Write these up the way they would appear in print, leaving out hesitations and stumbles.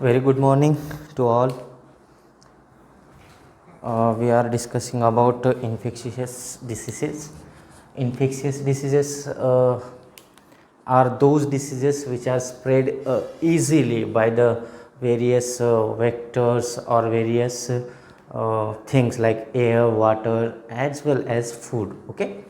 Very good morning to all. We are discussing about infectious diseases. Infectious diseases are those diseases which are spread easily by the various vectors or various things like air, water, as well as food. Okay.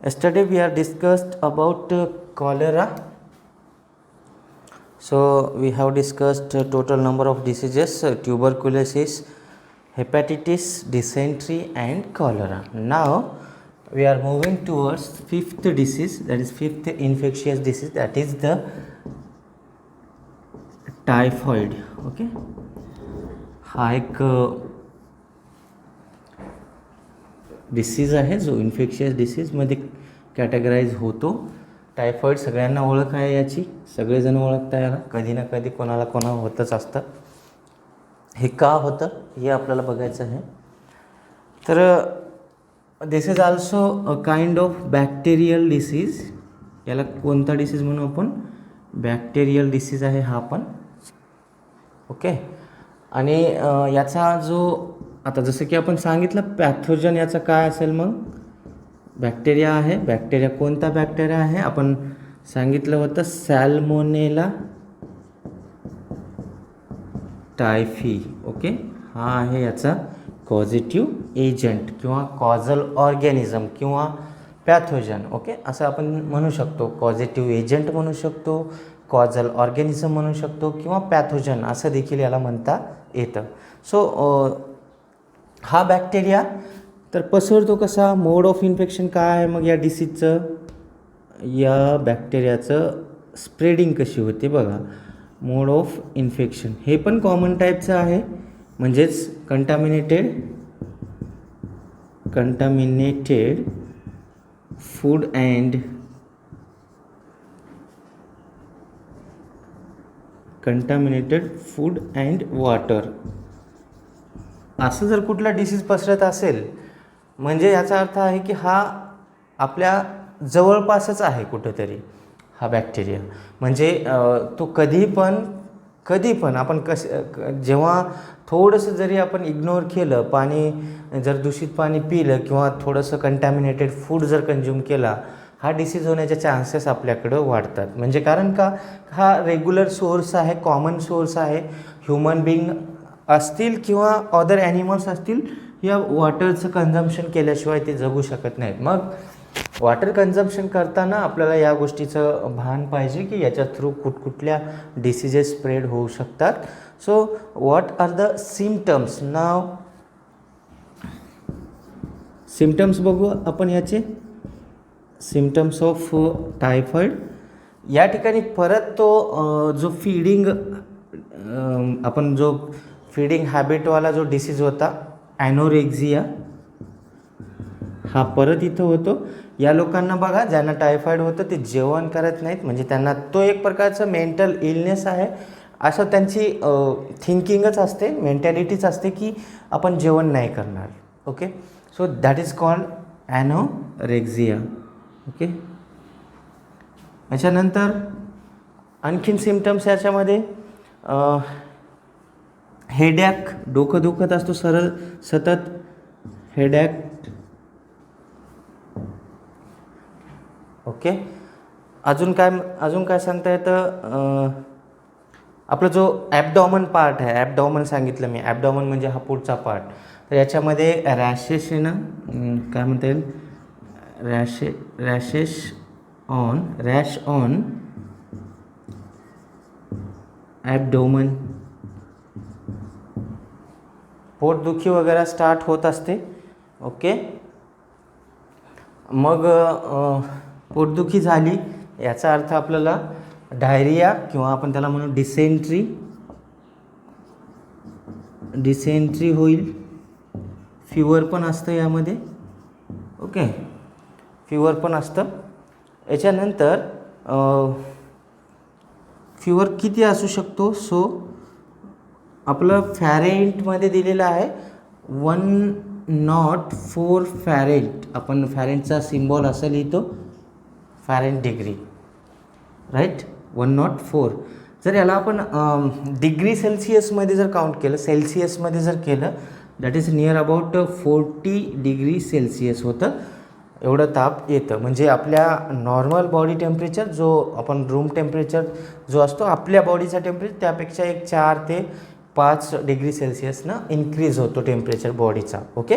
Yesterday we are discussed about cholera. So we have discussed total number of diseases: tuberculosis, hepatitis, dysentery, and cholera. Now we are moving towards fifth disease, that is fifth infectious disease, that is the typhoid. Okay, हा एक disease आहे जो infectious डिसीजमध्ये categorise होतो. Typhoid सगळ्यांना ओळख आहे याची, सगळेजण ओळखता याला, कधी ना कधी कोणाला होतच असतं. हे का होतं हे आपल्याला बघायचं आहे. तर this is also a kind of bacterial disease. याला कोणता डिसीज म्हणू आपण? बॅक्टेरियल डिसीज आहे हा पण. ओके. आणि याचा जो आता जसं की आपण सांगितलं पॅथोजन याचा काय असेल, मग बॅक्टेरिया आहे. बॅक्टेरिया कोणता बॅक्टेरिया आहे? आपण सांगितलं होतं सॅल्मोनेला टायफी. ओके, हा आहे याचा कॉझिटिव्ह एजंट किंवा कॉझल ऑर्गॅनिझम किंवा पॅथोजन. ओके, असं आपण म्हणू शकतो. कॉझिटिव्ह एजंट म्हणू शकतो, कॉझल ऑर्गॅनिझम म्हणू शकतो किंवा पॅथोजन असं देखील याला म्हणता येतं. सो हा बॅक्टेरिया तर पसरतो कसा? मोड ऑफ इन्फेक्शन काय आहे मग या डिसीजचं? या बॅक्टेरियाचं स्प्रेडिंग कशी होते बघा. मोड ऑफ इन्फेक्शन हे पण कॉमन टाईपचं आहे, म्हणजेच कंटामिनेटेड फूड अँड वॉटर. असं जर कुठला डिसीज पसरत असेल म्हणजे याचा अर्थ आहे की हा आपल्या जवळपासच आहे कुठेतरी हा बॅक्टेरिया. म्हणजे तो कधी पण आपण जेव्हा थोडंसं जरी आपण इग्नोर केलं, पाणी जर दूषित पाणी पिलं किंवा थोडंसं कंटॅमिनेटेड फूड जर कंझ्युम केला, हा डिसीज होण्याचे चान्सेस आपल्याकडं वाढतात. म्हणजे कारण का हा रेग्युलर सोर्स आहे, कॉमन सोर्स आहे. ह्युमन बिईंग असतील किंवा अदर ॲनिमल्स असतील, या वॉटरचं कन्झम्पशन केल्याशिवाय ते जगू शकत नाहीत. मग वॉटर कन्झम्पशन करताना आपल्याला या गोष्टीचं भान पाहिजे की याच्या थ्रू कुठकुठल्या डिसीजेस स्प्रेड होऊ शकतात. So what are the symptoms? नाव सिम्पटम्स बघू आपण याचे. Symptoms of typhoid. या ठिकाणी परत तो जो फीडिंग हॅबिटवाला जो डिसीज होता ॲनोरेक्झिया, हा परत इथं होतो. या लोकांना बघा, ज्यांना टायफॉईड होतं ते जेवण करत नाहीत, म्हणजे त्यांना तो एक प्रकारचं मेंटल इलनेस आहे असं त्यांची थिंकिंगच असते, मेंटॅलिटीच असते की आपण जेवण नाही करणार. Okay, so that is called anorexia. Okay. याच्यानंतर आणखीन सिम्पटम्स याच्यामध्ये हेडॅक, डोकं दुखत असतो सतत, हेडॅक. ओके. अजून काय सांगता येतं? आपला जो ॲबडॉमन पार्ट आहे, ॲबडॉमन सांगितलं मी, ॲबडॉमन म्हणजे हा पुढचा पार्ट. तर याच्यामध्ये रॅशेस आहे ना, काय म्हणता येईल, रॅश ऑन ॲबडोमन, पोटदुखी वगैरे स्टार्ट होत असते. ओके. मग पोटदुखी झाली याचा अर्थ आपल्याला डायरिया किंवा आपण त्याला म्हणू डिसेंट्री होईल. फिवर पण असतं यामध्ये. ओके, फिवर पण असतं. याच्यानंतर फिवर किती असू शकतो? सो आपलं फॅरेंटमध्ये दिलेलं आहे 104 फॅरेंट. आपण फॅरेंटचा सिम्बॉल असं लिहितो, फॅरेंट डिग्री, राईट. 104. जर याला आपण डिग्री सेल्सिअसमध्ये जर काउंट केलं, सेल्सिअसमध्ये जर केलं, that is near about 40 degree Celsius होतं, एवढं ताप येतं. म्हणजे आपल्या नॉर्मल बॉडी टेम्परेचर जो आपण रूम टेम्परेचर जो असतो आपल्या बॉडीचा टेम्परेचर त्यापेक्षा एक 4 ते 5 डिग्री सेल्सिअसनं इन्क्रीज होतो टेम्परेचर बॉडीचा. ओके,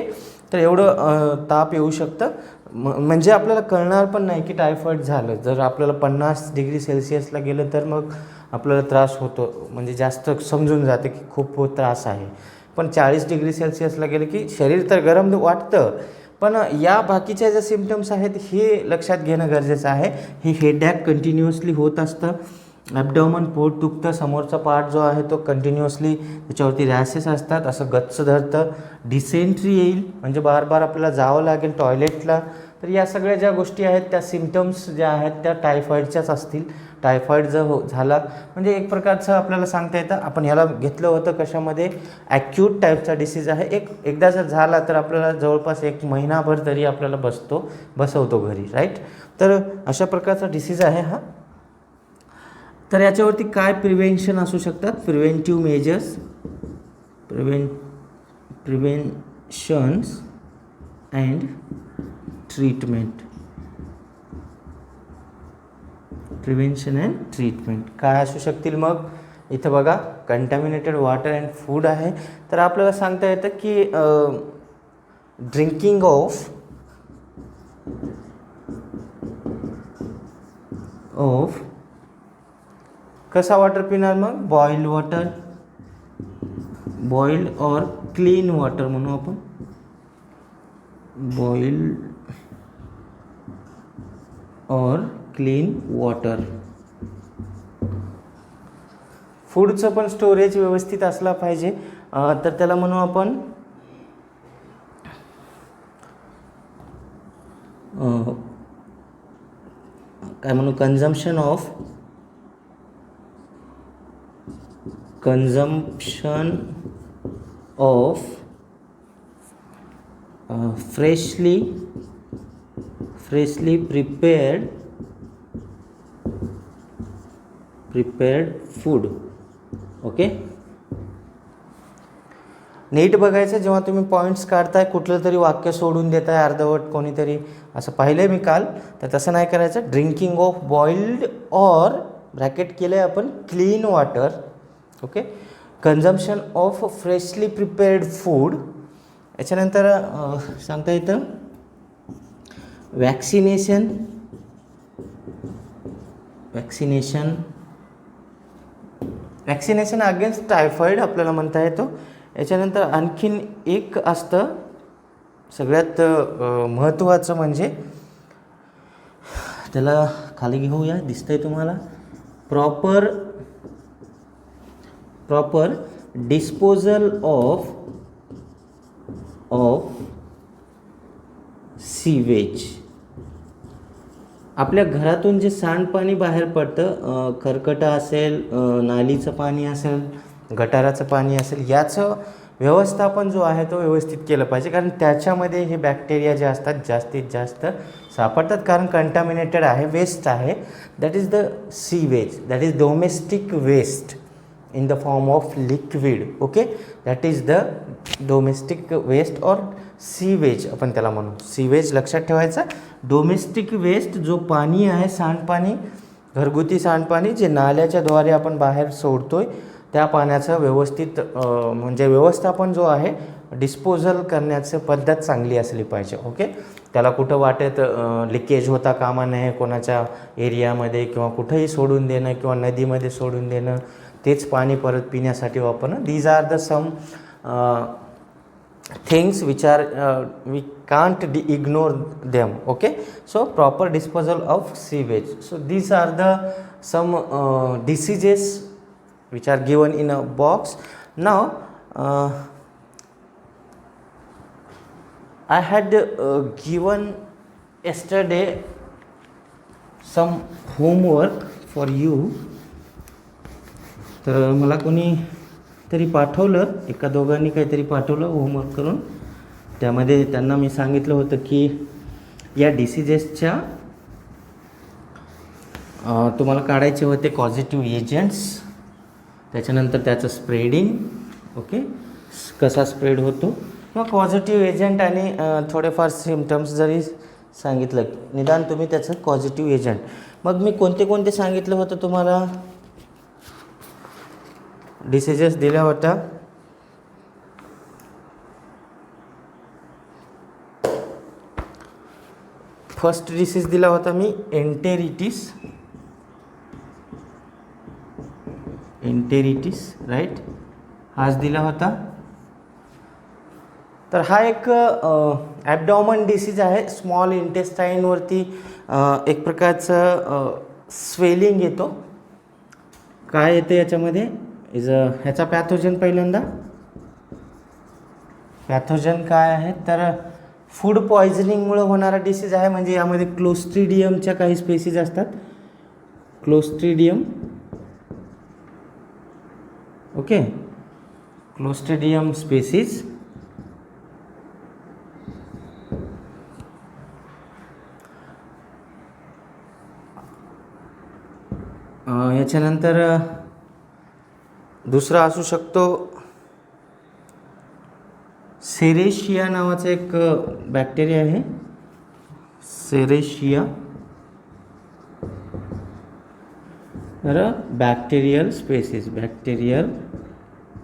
तर एवढं ताप येऊ शकतं. म्हणजे आपल्याला कळणार पण नाही की टायफॉईड झालं. जर आपल्याला 50 डिग्री सेल्सिअसला गेलं तर मग आपल्याला त्रास होतो, म्हणजे जास्त समजून जाते की खूप त्रास आहे. पण 40 डिग्री सेल्सिअसला गेलं की शरीर तर गरम वाटतं, पण या बाकीच्या ज्या सिम्पटम्स आहेत हे लक्षात घेणं गरजेचं आहे. ही हेडॅक कंटिन्युअसली होत असतं, ॲबडॉमन पोट दुखतं, समोरचा पार्ट जो आहे तो कंटिन्युअसली त्याच्यावरती रॅसेस असतात, असं गच्च धरतं, डिसेंट्री येईल म्हणजे बार बार आपल्याला जावं लागेल टॉयलेटला. तर या सगळ्या ज्या गोष्टी आहेत त्या सिम्पटम्स ज्या आहेत त्या टायफॉईडच्याच असतील. टायफॉईड जर झाला म्हणजे एक प्रकारचं आपल्याला सांगता येतं, आपण ह्याला घेतलं होतं कशामध्ये, ॲक्यूट टाईपचा डिसीज आहे. एकदा जर झाला तर आपल्याला जवळपास 1 महिनाभर तरी आपल्याला बसवतो घरी, राईट. तर अशा प्रकारचा डिसीज आहे हा. तर याच्यावरती काय प्रिव्हेन्शन असू शकतात, preventive measures, preventions and treatment. Prevention and treatment काय असू शकतील मग, इथं बघा कंटॅमिनेटेड वॉटर अँड फूड आहे. तर आपल्याला सांगता येतं की ड्रिंकिंग ऑफ कसा वॉटर पिणार मग, बॉइल्ड वॉटर, बॉइल्ड और क्लीन वॉटर म्हणू आपण, बॉइल्ड और क्लीन वॉटर. फूडचं पण स्टोरेज व्यवस्थित असला पाहिजे, तर त्याला म्हणू आपण काय म्हणू, consumption of freshly prepared food. Okay, नीट बघायचं जेव्हा तुम्ही पॉईंट्स काढताय, कुठलं तरी वाक्य सोडून देताय अर्धवट कोणीतरी, असं पाहिलं मी काल. तर तसं नाही करायचं. ड्रिंकिंग ऑफ बॉइल्ड और ब्रॅकेट केलं आहे आपण clean water. Okay, consumption of freshly prepared food. याच्यानंतर सांगता येतं वॅक्सिनेशन अगेन्स्ट टायफॉईड आपल्याला म्हणता येतो. याच्यानंतर आणखीन एक असतं सगळ्यात महत्त्वाचं, म्हणजे त्याला खाली घेऊया, दिसतंय तुम्हाला, प्रॉपर डिस्पोजल ऑफ सीवेज. आपल्या घरातून जे सांडपाणी बाहेर पडतं, खरकटं असेल, नालीचं पाणी असेल, गटाराचं पाणी असेल, याचं व्यवस्थापन जो आहे तो व्यवस्थित केलं पाहिजे. कारण त्याच्यामध्ये हे बॅक्टेरिया जे असतात जास्तीत जास्त सापडतात, कारण कंटॅमिनेटेड आहे, वेस्ट आहे. That is the sewage, that is domestic waste in the form of liquid. Okay, that is the domestic waste or sewage आपण त्याला म्हणू. सीवेज लक्षात ठेवायचं. डोमेस्टिक वेस्ट जो पाणी आहे, सांडपाणी, घरगुती सांडपाणी जे नाल्याच्या द्वारे आपण बाहेर सोडतोय, त्या पाण्याचं व्यवस्थित म्हणजे व्यवस्थापन जो आहे, डिस्पोजल करण्याचं पद्धत चांगली असली पाहिजे. ओके, त्याला कुठं वाटेत लिकेज होता कामा नये कोणाच्या एरियामध्ये, किंवा कुठंही सोडून देणं किंवा नदीमध्ये सोडून देणं, तेच पाणी परत पिण्यासाठी वापरणं. These are the some things which are we can't ignore them. Okay, so proper disposal of sewage. So these are the some diseases which are given in a box. Now I had given yesterday some homework for you. तर मला कोणी तरी पाठवलं, एका दोघांनी काहीतरी पाठवलं homework करून. त्यामध्ये त्यांना मी सांगितलं होतं की या डिसीजेसच्या तुम्हाला काढायचे होते कॉझिटिव्ह एजंट्स. त्याच्यानंतर त्याचं स्प्रेडिंग, ओके, कसा स्प्रेड होतो, किंवा पॉझिटिव्ह एजंट आणि थोडेफार सिम्टम्स जरी सांगितलं, निदान तुम्ही त्याचं पॉझिटिव्ह एजंट. मग मी कोणते कोणते सांगितलं होतं तुम्हाला, डिसिजेस दिल्या होत्या. फर्स्ट डिसीज दिला होता मी एंटेरिटिस, राईट, हाच दिला होता. तर हा एक ॲबडॉमन डिसीज आहे. स्मॉल इंटेस्टाईनवरती एक प्रकारचं स्वेलिंग येतो. काय येतं याच्यामध्ये, ह्याचा पॅथोजन पहिल्यांदा, पॅथोजन काय आहे तर फूड पॉयझनिंगमुळे होणारा डिसीज आहे. म्हणजे यामध्ये क्लोस्ट्रिडियमच्या काही स्पेसीज असतात, क्लोस्ट्रिडियम, ओके, क्लोस्ट्रिडियम स्पेसीज. याच्यानंतर दुसरा असू शकतो सेरेशिया नावाचा एक बॅक्टेरिया आहे, सेरेशिया, तर bacterial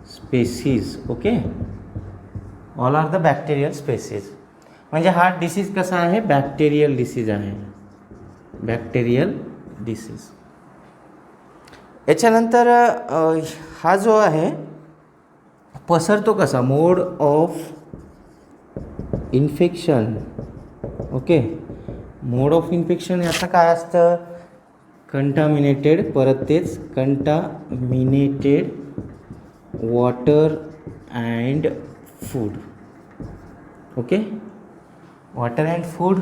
species, okay, all are the bacterial species. म्हणजे हा डिसीज कसा आहे, बॅक्टेरियल डिसीज आहे, बॅक्टेरियल डिसीज. याच्यानंतर हा जो आहे पसरतो कसा, mode of infection, okay, mode of infection याचं काय असतं, कंटामिनेटेड, परत तेच contaminated water and food, okay, water and food.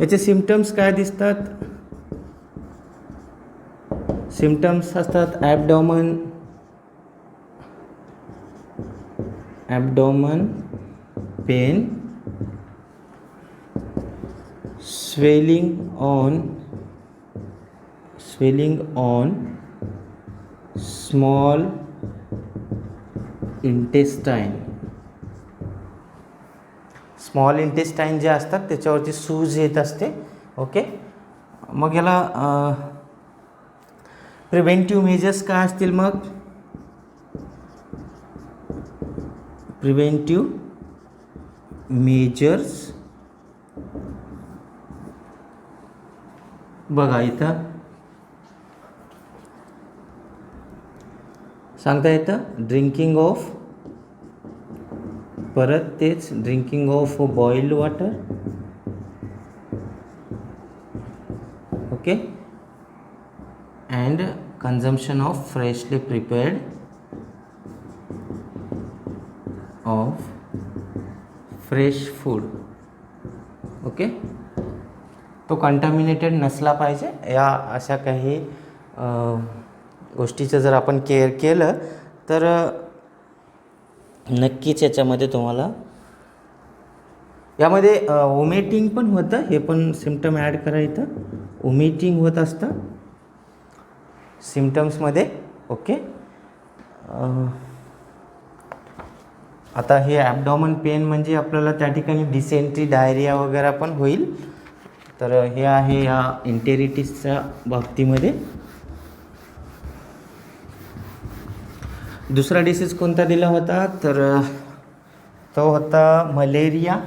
याचे सिम्पटम्स काय दिसतात, सिम्पटम्स असतात abdomen pain, swelling on small intestine, small intestine जे असतात त्याच्यावरती सूज येत असते, ओके. मग याला प्रिव्हेंटिव्ह मेजर्स काय असतील, मग प्रिव्हेंटिव्ह मेजर्स बघा इथं सांगता येतं, ड्रिंकिंग ऑफ, परत तेच drinking of boiled water, okay, and consumption of freshly prepared of fresh food, okay. तो कंटामिनेटेड नसला पाहिजे. या अशा काही गोष्टीचं जर आपण केअर केलं तर नक्कीच याच्यामध्ये तुम्हाला, यामध्ये वोमिटिंग पण होतं, हे पण सिम्पटम ॲड करा इथं, वोमिटिंग होत असतं सिम्पटम्समध्ये, ओके. आता हे ॲबडॉमन पेन म्हणजे आपल्याला त्या ठिकाणी डिसेंट्री, डायरिया वगैरे पण होईल. तर हे आहे या एंटेरिटिसच्या बाबतीमध्ये. दुसरा डिसीज कोणता दिला होता तर तो होता मलेरिया,